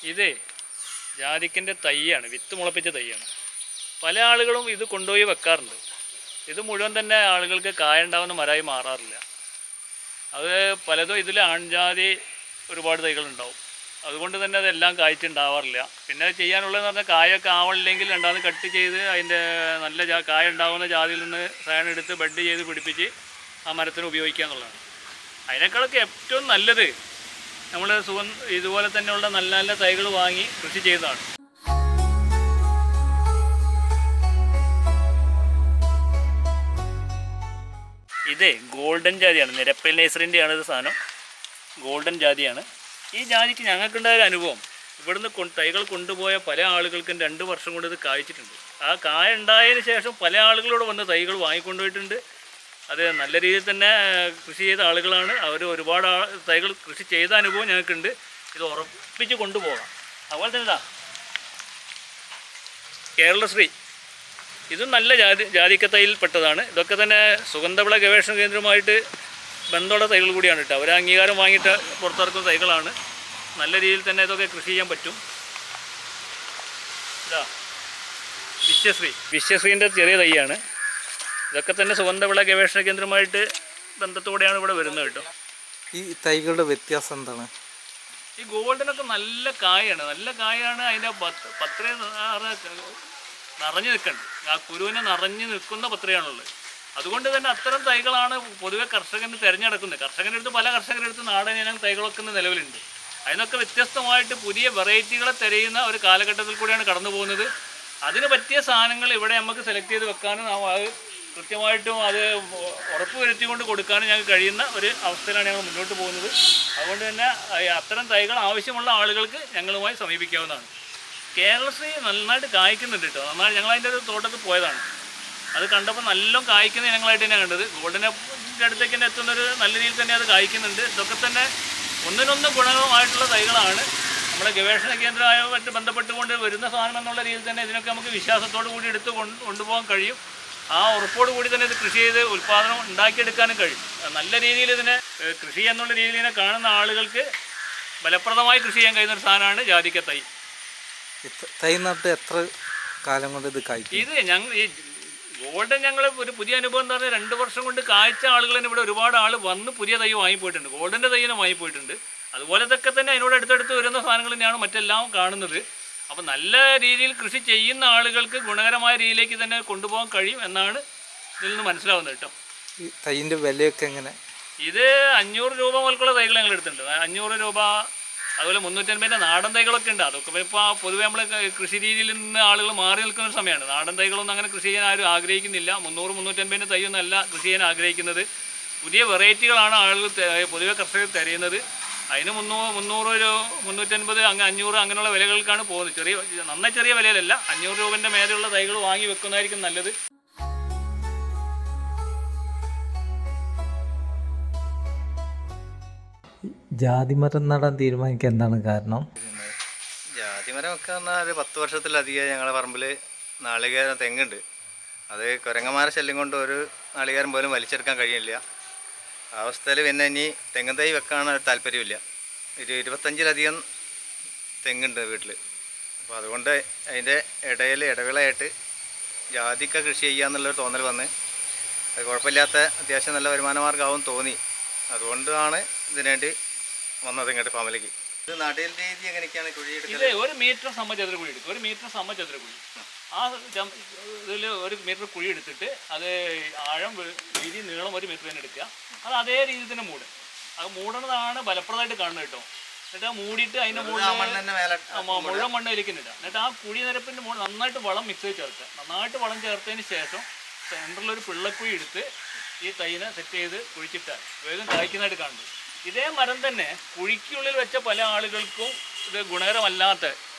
ഇതേ ജാതിക്കൻ്റെ തൈയാണ്, വിത്ത് മുളപ്പിച്ച തൈയാണ്. പല ആളുകളും ഇത് കൊണ്ടുപോയി വെക്കാറുണ്ട്. ഇത് മുഴുവൻ തന്നെ ആളുകൾക്ക് കായ ഉണ്ടാവുന്ന മരമായി മാറാറില്ല. അത് പലതും ഇതിൽ ആൺജാതി ഒരുപാട് തൈകളുണ്ടാവും. അതുകൊണ്ട് തന്നെ അതെല്ലാം കായ്ച്ചുണ്ടാവാറില്ല. പിന്നെ ചെയ്യാനുള്ളതെന്ന് പറഞ്ഞാൽ കായൊക്കെ ആവണില്ലെങ്കിൽ രണ്ടാമത് കട്ട് ചെയ്ത് അതിൻ്റെ നല്ല കായ ഉണ്ടാകുന്ന ജാതിയിൽ നിന്ന് സാധനം എടുത്ത് ബഡ് ചെയ്ത് പിടിപ്പിച്ച് ആ മരത്തിന് ഉപയോഗിക്കുക എന്നുള്ളതാണ്. അതിനേക്കാളൊക്കെ ഏറ്റവും നല്ലത് നമ്മൾ ഇതുപോലെ തന്നെയുള്ള നല്ല നല്ല തൈകൾ വാങ്ങി കൃഷി ചെയ്തതാണ്. ഇതേ ഗോൾഡൻ ജാതിയാണ്, നിരപ്പൽ നേഴ്സറിൻ്റെയാണ് ഇത് സാധനം. ഗോൾഡൻ ജാതിയാണ്. ഈ ജാതിക്ക് ഞങ്ങൾക്കുണ്ടായ ഒരു അനുഭവം, ഇവിടുന്ന് തൈകൾ കൊണ്ടുപോയ പല ആളുകൾക്കും 2 വർഷം കൊണ്ട് ഇത് കായ്ച്ചിട്ടുണ്ട്. ആ കായ ഉണ്ടായതിന് ശേഷം പല ആളുകളോട് വന്ന് തൈകൾ വാങ്ങിക്കൊണ്ടുപോയിട്ടുണ്ട്. അത് നല്ല രീതിയിൽ തന്നെ കൃഷി ചെയ്ത ആളുകളാണ്. അവർ ഒരുപാട് തൈകൾ കൃഷി ചെയ്ത അനുഭവം ഞങ്ങൾക്കുണ്ട്. ഇത് ഉറപ്പിച്ച് കൊണ്ടുപോകാം. അതുപോലെ തന്നെ കേരളശ്രീ, ഇതും നല്ല ജാതിക്കത്തൈയിൽപ്പെട്ടതാണ്. ഇതൊക്കെ തന്നെ സുഗന്ധവിള ഗവേഷണ കേന്ദ്രവുമായിട്ട് ബന്ധമുള്ള തൈകൾ കൂടിയാണ് കേട്ടോ. അവർ അംഗീകാരം വാങ്ങിയിട്ട് പുറത്തിറക്കുന്ന തൈകളാണ്. നല്ല രീതിയിൽ തന്നെ ഇതൊക്കെ കൃഷി ചെയ്യാൻ പറ്റും. ഇതാ വിശ്വശ്രീൻ്റെ ചെറിയ തൈയാണ്. ഇതൊക്കെ തന്നെ സുഗന്ധവിള ഗവേഷണ കേന്ദ്രവുമായിട്ട് ബന്ധത്തോടെയാണ് ഇവിടെ വരുന്നത് കേട്ടോ. ഈ തൈകളുടെ വ്യത്യാസം എന്താണ്? ഈ ഗോൾഡനൊക്കെ നല്ല കായാണ്, അതിൻ്റെ പത്ര നിറഞ്ഞു നിൽക്കുന്നുണ്ട്. ആ കുരുവിനെ നിറഞ്ഞു നിൽക്കുന്ന പത്രയാണുള്ളത്. അതുകൊണ്ട് തന്നെ അത്തരം തൈകളാണ് പൊതുവെ കർഷകന് തിരഞ്ഞെടുക്കുന്നത്. കർഷകരെടുത്ത് പല കർഷകരെടുത്ത് നാടൻ ഇനം തൈകളൊക്കെ നിലവിലുണ്ട്. അതിനൊക്കെ വ്യത്യസ്തമായിട്ട് പുതിയ വെറൈറ്റികളെ തിരയുന്ന ഒരു കാലഘട്ടത്തിൽ കൂടിയാണ് കടന്നു പോകുന്നത്. അതിന് പറ്റിയ സാധനങ്ങൾ ഇവിടെ നമുക്ക് സെലക്ട് ചെയ്ത് വെക്കാനും അത് കൃത്യമായിട്ടും അത് ഉറപ്പ് വരുത്തിക്കൊണ്ട് കൊടുക്കാനും ഞങ്ങൾക്ക് കഴിയുന്ന ഒരു അവസ്ഥയിലാണ് ഞങ്ങൾ മുന്നോട്ട് പോകുന്നത്. അതുകൊണ്ട് തന്നെ അത്തരം തൈകൾ ആവശ്യമുള്ള ആളുകൾക്ക് ഞങ്ങളുമായി സമീപിക്കാവുന്നതാണ്. കേരളശ്രീ നന്നായിട്ട് കായ്ക്കുന്നുണ്ട് കേട്ടോ. നന്നായി ഞങ്ങളതിൻ്റെ ഒരു തോട്ടത്തിൽ പോയതാണ്. അത് കണ്ടപ്പോൾ നല്ല കായ്ക്കുന്ന ഇനങ്ങളായിട്ട് തന്നെയാണ് കണ്ടത്. ഗോൾഡൻ്റെ അടുത്തേക്ക് തന്നെ എത്തുന്നൊരു നല്ല രീതിയിൽ തന്നെ അത് കായ്ക്കുന്നുണ്ട്. ഇതൊക്കെ തന്നെ ഒന്നിനൊന്ന് ഗുണകരമായിട്ടുള്ള തൈകളാണ്. നമ്മുടെ ഗവേഷണ കേന്ദ്രവുമായിട്ട് ബന്ധപ്പെട്ടുകൊണ്ട് വരുന്ന സാധനം എന്നുള്ള രീതിയിൽ തന്നെ ഇതിനൊക്കെ നമുക്ക് വിശ്വാസത്തോടു കൂടി എടുത്ത് കൊണ്ടുപോകാൻ കഴിയും. ആ ഉറപ്പോട് കൂടി തന്നെ ഇത് കൃഷി ചെയ്ത് ഉൽപ്പാദനം ഉണ്ടാക്കിയെടുക്കാനും കഴിയും. നല്ല രീതിയിൽ ഇതിനെ കൃഷി എന്നുള്ള രീതിയിൽ ഇതിനെ കാണുന്ന ആളുകൾക്ക് ഫലപ്രദമായി കൃഷി ചെയ്യാൻ കഴിയുന്ന ഒരു സാധനമാണ് ജാതിക്ക തൈ. തൈ നട്ട് എത്ര കാലം കൊണ്ട് ഇത് കായ്ക്കും? ഇത് ഈ ഗോൾഡൻ ഞങ്ങൾ ഒരു പുതിയ അനുഭവം എന്ന് പറഞ്ഞാൽ 2 വർഷം കൊണ്ട് കായ്ച്ച ആളുകൾ തന്നെ ഇവിടെ ഒരുപാട് ആൾ വന്ന് പുതിയ തൈ വാങ്ങിപ്പോയിട്ടുണ്ട്. ഗോൾഡൻ്റെ തൈനെ വാങ്ങിപ്പോയിട്ടുണ്ട്. അതുപോലത്തൊക്കെ തന്നെ അതിനോട് അടുത്തടുത്ത് വരുന്ന സാധനങ്ങൾ തന്നെയാണ് മറ്റെല്ലാം കാണുന്നത്. അപ്പോൾ നല്ല രീതിയിൽ കൃഷി ചെയ്യുന്ന ആളുകൾക്ക് ഗുണകരമായ രീതിയിലേക്ക് തന്നെ കൊണ്ടുപോകാൻ കഴിയും എന്നാണ് ഇതിൽ നിന്ന് മനസ്സിലാവുന്നത് കേട്ടോ. ഈ തൈൻ്റെ വിലയൊക്കെ എങ്ങനെ? ഇത് 500 രൂപ മുതൽക്കുള്ള തൈകൾ ഞങ്ങൾ എടുത്തിട്ടുണ്ട്. 500 രൂപ. അതുപോലെ 350 നാടൻ തൈകളൊക്കെ ഉണ്ട്. അതൊക്കെ ഇപ്പോൾ പൊതുവെ നമ്മൾ കൃഷി രീതിയിൽ നിന്ന് ആളുകൾ മാറി നിൽക്കുന്ന സമയമാണ്. നാടൻ തൈകളൊന്നും അങ്ങനെ കൃഷി ചെയ്യാൻ ആരും ആഗ്രഹിക്കുന്നില്ല. 300-350 തൈയൊന്നും അല്ല കൃഷി ചെയ്യാൻ ആഗ്രഹിക്കുന്നത്. പുതിയ വെറൈറ്റികളാണ് ആളുകൾ പൊതുവെ കർഷകർ തിരയുന്നത്. അതിന് 300 350 500 അങ്ങനെയുള്ള വിലകൾക്കാണ് പോകുന്നത്. നന്നായി ചെറിയ വിലയിലല്ല, 500 രൂപൻ്റെ മേലെയുള്ള തൈകൾ വാങ്ങി വെക്കുന്നതായിരിക്കും നല്ലത്. ജാതിമരം നടാൻ തീരുമാനിക്കാൻ എന്താണ് കാരണം? ജാതിമരം ഒക്കെ പറഞ്ഞാൽ ഒരു 10 വർഷത്തിലധികം ഞങ്ങളുടെ പറമ്പിൽ നാളികേരം തെങ്ങുണ്ട്. അത് കുരങ്ങന്മാരെ ശല്യം കൊണ്ട് ഒരു നാളികേരം പോലും വലിച്ചെടുക്കാൻ കഴിയില്ല. ആ അവസ്ഥയിൽ പിന്നെ ഇനി തെങ്ങ് തൈ വെക്കാൻ ഒരു താല്പര്യമില്ല. 25ലധികം തെങ്ങുണ്ട് വീട്ടിൽ. അപ്പോൾ അതുകൊണ്ട് അതിൻ്റെ ഇടവിളയായിട്ട് ജാതിക്ക കൃഷി ചെയ്യാന്നുള്ളൊരു തോന്നൽ വന്ന് അത് കുഴപ്പമില്ലാത്ത അത്യാവശ്യം നല്ല വരുമാനമാർഗ്ഗമാവും തോന്നി. അതുകൊണ്ടാണ് ഇതിനുവേണ്ടി വന്നത് ഇങ്ങോട്ട് ഫാമിലേക്ക്. ഇത് നടീൽ രീതി എങ്ങനെയൊക്കെയാണ് കുഴി എടുക്കുന്നത്? 1 മീറ്റർ സമചതുര കുഴി എടുക്കും. 1 മീറ്റർ സമചതുര കുഴി. ആ ഇതിൽ 1 മീറ്റർ കുഴി എടുത്തിട്ട് അത് ആഴം വീതി നീളം 1 മീറ്റർ തന്നെ എടുക്കുക. അത് അതേ രീതിയിൽ തന്നെ മൂടുക. അത് മൂടണതാണ് ഫലപ്രദമായിട്ട് കാണുന്നത് കേട്ടോ. എന്നിട്ട് ആ മൂടിയിട്ട് അതിൻ്റെ മുഴുവൻ മണ്ണ് വലിക്കുന്നില്ല. എന്നിട്ട് ആ കുഴി നിരപ്പിൻ്റെ മുകളിൽ നന്നായിട്ട് വളം മിക്സ് ചെയ്ത് ചേർക്കുക. നന്നായിട്ട് വളം ചേർത്തതിന് ശേഷം സെൻറ്ററിലൊരു പിള്ളക്കുഴി എടുത്ത് ഈ തൈനെ സെറ്റ് ചെയ്ത് കുഴിച്ചിട്ടാൽ വേഗം കായ്ക്കുന്നതായിട്ട് കാണുന്നത്. ഇതേ മരം തന്നെ കുഴിക്കുള്ളിൽ വെച്ച പല ആളുകൾക്കും ഇത് ഗുണകരമല്ലാത്ത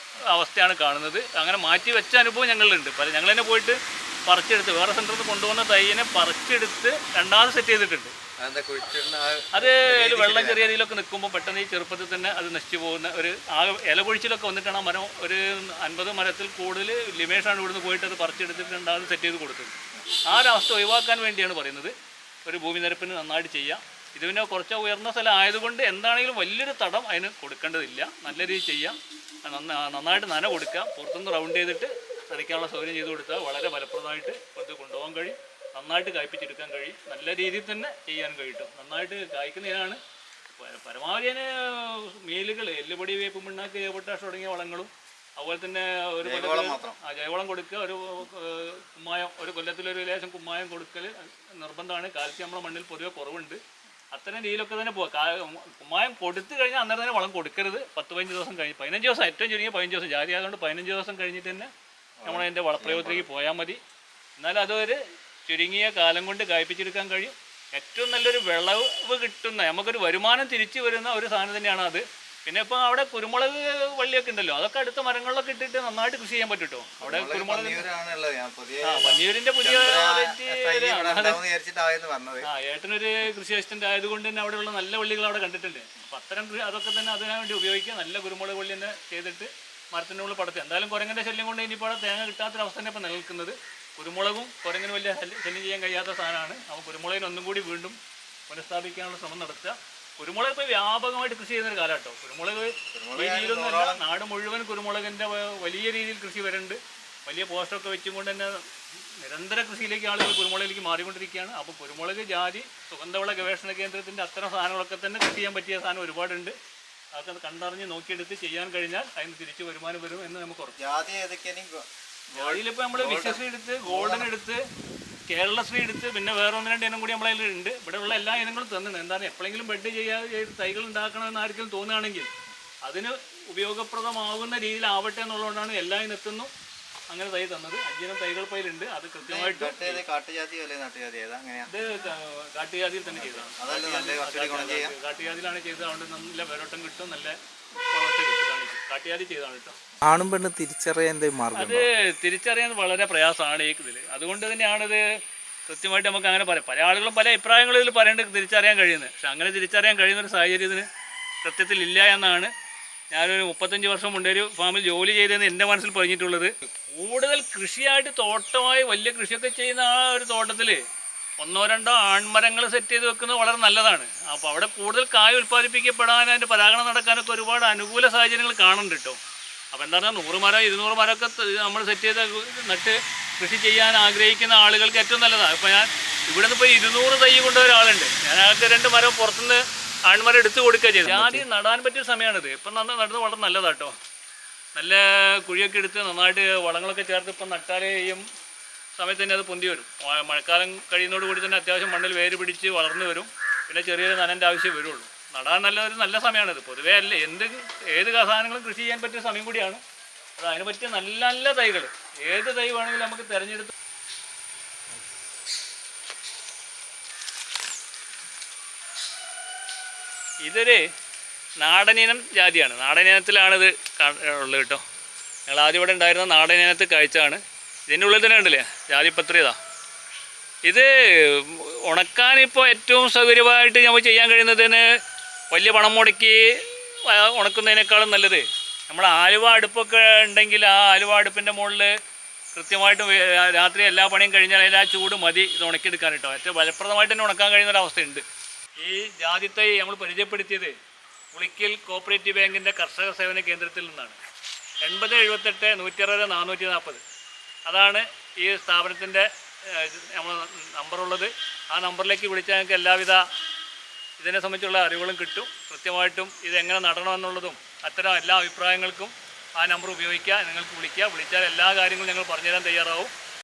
അവസ്ഥയാണ് കാണുന്നത്. അങ്ങനെ മാറ്റി വെച്ച അനുഭവം ഞങ്ങളുണ്ട്. ഞങ്ങൾ തന്നെ പോയിട്ട് പറിച്ചെടുത്ത് വേറെ സെൻറ്ററിൽ നിന്ന് കൊണ്ടുവന്ന തൈനെ പറിച്ചെടുത്ത് രണ്ടാമത് സെറ്റ് ചെയ്തിട്ടുണ്ട്. അത് ഒരു വെള്ളം ചെറിയ രീതിയിലൊക്കെ നിൽക്കുമ്പോൾ പെട്ടെന്ന് ഈ ചെറുപ്പത്തിൽ തന്നെ അത് നശിച്ചു പോകുന്ന ഒരു ഇല കൊഴിച്ചിലൊക്കെ വന്നിട്ടാണ് ആ മരം ഒരു 50 മരത്തിൽ കൂടുതൽ ലിമേഷാണ് ഇവിടുന്ന് പോയിട്ട് അത് പറിച്ചെടുത്തിട്ട് രണ്ടാമത് സെറ്റ് ചെയ്ത് കൊടുത്തത്. ആ ഒരു അവസ്ഥ ഒഴിവാക്കാൻ വേണ്ടിയാണ് പറയുന്നത്. ഒരു ഭൂമി നിരപ്പിന് നന്നായിട്ട് ചെയ്യാം. ഇത് പിന്നെ കുറച്ച് ഉയർന്ന സ്ഥലം ആയതുകൊണ്ട് എന്താണെങ്കിലും വലിയൊരു തടം അതിന് കൊടുക്കേണ്ടതില്ല. നല്ല രീതിയിൽ ചെയ്യാം. നന്നായിട്ട് നന കൊടുക്കുക, പുറത്തുനിന്ന് റൗണ്ട് ചെയ്തിട്ട് നനയ്ക്കാനുള്ള സൗകര്യം ചെയ്ത് കൊടുത്താൽ വളരെ ഫലപ്രദമായിട്ട് ഇത് കൊണ്ടുപോകാൻ കഴിയും. നന്നായിട്ട് കായ്പ്പിച്ചെടുക്കാൻ കഴിയും. നല്ല രീതിയിൽ തന്നെ ചെയ്യാൻ കഴിയും. നന്നായിട്ട് കായ്ക്കുന്നതിനാണ് പരമാവധി അതിന് മീലുകൾ, എല്ലുപൊടി, വേപ്പ് പിണ്ണാക്ക്, പൊട്ടാഷ് തുടങ്ങിയ വളങ്ങളും അതുപോലെ തന്നെ ഒരു ജൈവവളം കൊടുക്കുക, ഒരു കുമ്മായം, ഒരു കൊല്ലത്തിലൊരു ലേശം കുമ്മായം കൊടുക്കൽ നിർബന്ധമാണ്. കാൽസ്യം നമ്മുടെ മണ്ണിൽ പൊതുവെ കുറവുണ്ട്. അത്തരം രീതിയിലൊക്കെ തന്നെ പോകാം. കുമ്മായം കൊടുത്തു കഴിഞ്ഞാൽ അന്നേരം തന്നെ വളം കൊടുക്കരുത്. 10-15 ദിവസം കഴിഞ്ഞ്, 15 ദിവസം, ഏറ്റവും ചുരുങ്ങിയ 15 ദിവസം, ജാതി ആയതുകൊണ്ട് 15 ദിവസം കഴിഞ്ഞിട്ട് തന്നെ നമ്മളതിൻ്റെ വളപ്രയോഗത്തിലേക്ക് പോയാൽ മതി. എന്നാലും അതൊരു ചുരുങ്ങിയ കാലം കൊണ്ട് കായ്പ്പിച്ചെടുക്കാൻ കഴിയും. ഏറ്റവും നല്ലൊരു വിളവ് കിട്ടുന്ന, നമുക്കൊരു വരുമാനം തിരിച്ചു വരുന്ന ഒരു സാധനം തന്നെയാണ് അത്. പിന്നെ ഇപ്പോൾ അവിടെ കുരുമുളക് വള്ളിയൊക്കെ ഉണ്ടല്ലോ, അതൊക്കെ അടുത്ത മരങ്ങളിലൊക്കെ ഇട്ടിട്ട് നന്നായിട്ട് കൃഷി ചെയ്യാൻ പറ്റും കേട്ടോ. അവിടെ കുരുമുളക് പന്നിയൂരിന്റെ പുതിയ ഏട്ടനൊരു കൃഷി അസിസ്റ്റന്റ് ആയതുകൊണ്ട് തന്നെ അവിടെയുള്ള നല്ല വള്ളികൾ അവിടെ കണ്ടിട്ടുണ്ട്. അപ്പം അത്തരം അതൊക്കെ തന്നെ അതിനു വേണ്ടി ഉപയോഗിക്കുക. നല്ല കുരുമുളക് വള്ളി തന്നെ ചെയ്തിട്ട് മരത്തിൻ്റെ ഉള്ളിൽ പടത്തുക. എന്തായാലും കുരങ്ങൻ്റെ ശല്യം കൊണ്ട് ഇനിയിപ്പോൾ അവിടെ തേങ്ങ കിട്ടാത്തൊരവസ്ഥ തന്നെ ഇപ്പോൾ നിലനിൽക്കുന്നത്. കുരുമുളകും കുരങ്ങിന് വലിയ ശല്യം ചെയ്യാൻ കഴിയാത്ത സാധനമാണ്. അപ്പോൾ കുരുമുളകിന് ഒന്നും കൂടി വീണ്ടും പുനഃസ്ഥാപിക്കാനുള്ള ശ്രമം നടത്തുക. കുരുമുളക് ഇപ്പോൾ വ്യാപകമായിട്ട് കൃഷി ചെയ്യുന്നൊരു കാലഘട്ടം. കുരുമുളക് ഈ രീതിയിലൊന്നുമല്ല, നാട് മുഴുവൻ കുരുമുളകിൻ്റെ വലിയ രീതിയിൽ കൃഷി വരുന്നുണ്ട്. വലിയ പോസ്റ്ററൊക്കെ വെച്ചുകൊണ്ട് തന്നെ നിരന്തര കൃഷിയിലേക്ക് ആളുകൾ കുരുമുളകിലേക്ക് മാറിക്കൊണ്ടിരിക്കുകയാണ്. അപ്പോൾ കുരുമുളക്, ജാതി, സുഗന്ധവിള ഗവേഷണ കേന്ദ്രത്തിൻ്റെ അത്തരം സാധനങ്ങളൊക്കെ തന്നെ കൃഷി ചെയ്യാൻ പറ്റിയ സാധനം ഒരുപാടുണ്ട്. അതൊക്കെ കണ്ടറിഞ്ഞ് നോക്കിയെടുത്ത് ചെയ്യാൻ കഴിഞ്ഞാൽ അതിന് തിരിച്ച് വരുമാനം വരും എന്ന് നമുക്ക് ഉറപ്പ്. ജാതിയിലിപ്പോൾ നമ്മൾ വിശ്വശ്രീ എടുത്ത്, ഗോൾഡൻ എടുത്ത്, കേരളശ്രീ എടുത്ത്, പിന്നെ വേറെ 1-2 ഇനം കൂടി നമ്മളതിൽ ഉണ്ട്. ഇവിടെയുള്ള എല്ലാ ഇനങ്ങളും തന്നിട്ടുണ്ട്. എന്താണ് എപ്പോഴെങ്കിലും ബെഡ് ചെയ്യാതെ തൈകൾ ഉണ്ടാക്കണമെന്ന് ആർക്കെങ്കിലും തോന്നുകയാണെങ്കിൽ അതിന് ഉപയോഗപ്രദമാകുന്ന രീതിയിലാവട്ടെ എന്നുള്ളതുകൊണ്ടാണ് എല്ലാ ഇനത്തുനിന്നും അങ്ങനെ തൈ തന്നത്. 5 ഇനം തൈകൾ പൈലുണ്ട്. അത് കൃത്യമായിട്ട് ഇത് കാട്ടുജാതിയിൽ തന്നെ ചെയ്തതാണ്. കാട്ടുജാതിയിലാണ് ചെയ്തത്. അതുകൊണ്ട് നല്ല വേരോട്ടം കിട്ടും, നല്ല വളർച്ച കിട്ടും. കാണിക്കും കാട്ടുജാതി ചെയ്താണ് കേട്ടോ. ആണും പെണ്ണും തിരിച്ചറിയാൻ മാർഗം? അത് തിരിച്ചറിയാൻ വളരെ പ്രയാസമാണ് ഈ ഇതിൽ. അതുകൊണ്ട് തന്നെയാണിത് കൃത്യമായിട്ട് നമുക്ക് അങ്ങനെ പറയാം. പല ആളുകളും പല അഭിപ്രായങ്ങളും ഇതിൽ പറയേണ്ടത് തിരിച്ചറിയാൻ കഴിയുന്നത്. പക്ഷെ അങ്ങനെ തിരിച്ചറിയാൻ കഴിയുന്നൊരു സാഹചര്യത്തിന് സത്യത്തിൽ ഇല്ല എന്നാണ് ഞാനൊരു 35 വർഷം മുന്നേ ഒരു ഫാമിൽ ജോലി ചെയ്തതെന്ന് എൻ്റെ മനസ്സിൽ പറഞ്ഞിട്ടുള്ളത്. കൂടുതൽ കൃഷിയായിട്ട് തോട്ടമായി വലിയ കൃഷിയൊക്കെ ചെയ്യുന്ന ആ ഒരു തോട്ടത്തിൽ 1-2 ആൺമരങ്ങൾ സെറ്റ് ചെയ്ത് വെക്കുന്നത് വളരെ നല്ലതാണ്. അപ്പോൾ അവിടെ കൂടുതൽ കായ് ഉൽപ്പാദിപ്പിക്കപ്പെടാൻ, അതിൻ്റെ പരാഗണം നടക്കാനൊക്കെ ഒരുപാട് അനുകൂല സാഹചര്യങ്ങൾ കാണുന്നുണ്ട് കേട്ടോ. അപ്പോൾ എന്താ പറഞ്ഞാൽ 100 മരം 200 മരമൊക്കെ നമ്മൾ സെറ്റ് ചെയ്ത് നട്ട് കൃഷി ചെയ്യാൻ ആഗ്രഹിക്കുന്ന ആളുകൾക്ക് ഏറ്റവും നല്ലതാണ്. ഇപ്പോൾ ഞാൻ ഇവിടെ നിന്ന് ഇപ്പോൾ 200 തൈ കൊണ്ടുപോയ ഒരാളുണ്ട്. ഞാൻ അയാൾക്ക് 2 മരം പുറത്തുനിന്ന് ആൺമരം എടുത്ത് കൊടുക്കുക ചെയ്തു. ആദ്യം നടാൻ പറ്റിയ സമയമാണിത്. ഇപ്പം നടുന്നത് വളരെ നല്ലതാണ് കേട്ടോ. നല്ല കുഴിയൊക്കെ എടുത്ത് നന്നായിട്ട് വളങ്ങളൊക്കെ ചേർത്ത് ഇപ്പം നട്ടാലേ ചെയ്യും സമയത്ത് തന്നെ അത് പൊന്തി വരും. മഴക്കാലം കഴിയുന്നതോടുകൂടി തന്നെ അത്യാവശ്യം മണ്ണിൽ വേര് പിടിച്ച് വളർന്നു വരും. പിന്നെ ചെറിയൊരു നനൻ്റെ ആവശ്യം വരുള്ളൂ. നടാൻ നല്ല സമയമാണിത്. പൊതുവേ അല്ല ഏത് സാധനങ്ങളും കൃഷി ചെയ്യാൻ പറ്റിയ സമയം കൂടിയാണ്. അത് അതിന് പറ്റിയ നല്ല തൈകൾ ഏത് തൈ വേണമെങ്കിലും നമുക്ക് തിരഞ്ഞെടുത്ത് ഇതൊരു നാടനിനം ജാതിയാണ്. നാടനിനത്തിലാണിത് ഉള്ളത് കേട്ടോ. ഞങ്ങൾ ആദ്യം ഇവിടെ ഉണ്ടായിരുന്ന നാടനിനത്തിൽ കഴിച്ചാണ്. ഇതിൻ്റെ ഉള്ളിൽ തന്നെ ഉണ്ടല്ലേ ജാതിപത്രി. ഇതാ ഇത് ഉണക്കാനിപ്പോൾ ഏറ്റവും സൗകര്യമായിട്ട് നമുക്ക് ചെയ്യാൻ കഴിയുന്നതിന് വലിയ പണം മുടക്കി ഉണക്കുന്നതിനേക്കാളും നല്ലത് നമ്മൾ ആലുവ അടുപ്പൊക്കെ ഉണ്ടെങ്കിൽ ആ ആലുവ അടുപ്പിൻ്റെ മുകളിൽ കൃത്യമായിട്ടും രാത്രി എല്ലാ പണിയും കഴിഞ്ഞാൽ അതിൽ ആ ചൂട് മതി ഇത് ഉണക്കിയെടുക്കാൻ കേട്ടോ. ഏറ്റവും ഫലപ്രദമായിട്ട് തന്നെ ഉണക്കാൻ കഴിയുന്നൊരവസ്ഥയുണ്ട്. ഈ ജാതിത്തൈ നമ്മൾ പരിചയപ്പെടുത്തിയത് പുളിക്കൽ കോപ്പറേറ്റീവ് ബാങ്കിൻ്റെ കർഷക സേവന കേന്ദ്രത്തിൽ നിന്നാണ്. 8078 160 440 അതാണ് ഈ സ്ഥാപനത്തിൻ്റെ നമ്മൾ നമ്പറുള്ളത്. ആ നമ്പറിലേക്ക് വിളിച്ചാൽ ഞങ്ങൾക്ക് എല്ലാവിധ ഇതിനെ സംബന്ധിച്ചുള്ള അറിവുകളും കിട്ടും. കൃത്യമായിട്ടും ഇതെങ്ങനെ നടണമെന്നുള്ളതും അത്തരം എല്ലാ അഭിപ്രായങ്ങൾക്കും ആ നമ്പർ ഉപയോഗിക്കുക. നിങ്ങൾക്ക് വിളിച്ചാൽ എല്ലാ കാര്യങ്ങളും ഞങ്ങൾ പറഞ്ഞുതരാൻ തയ്യാറാവും.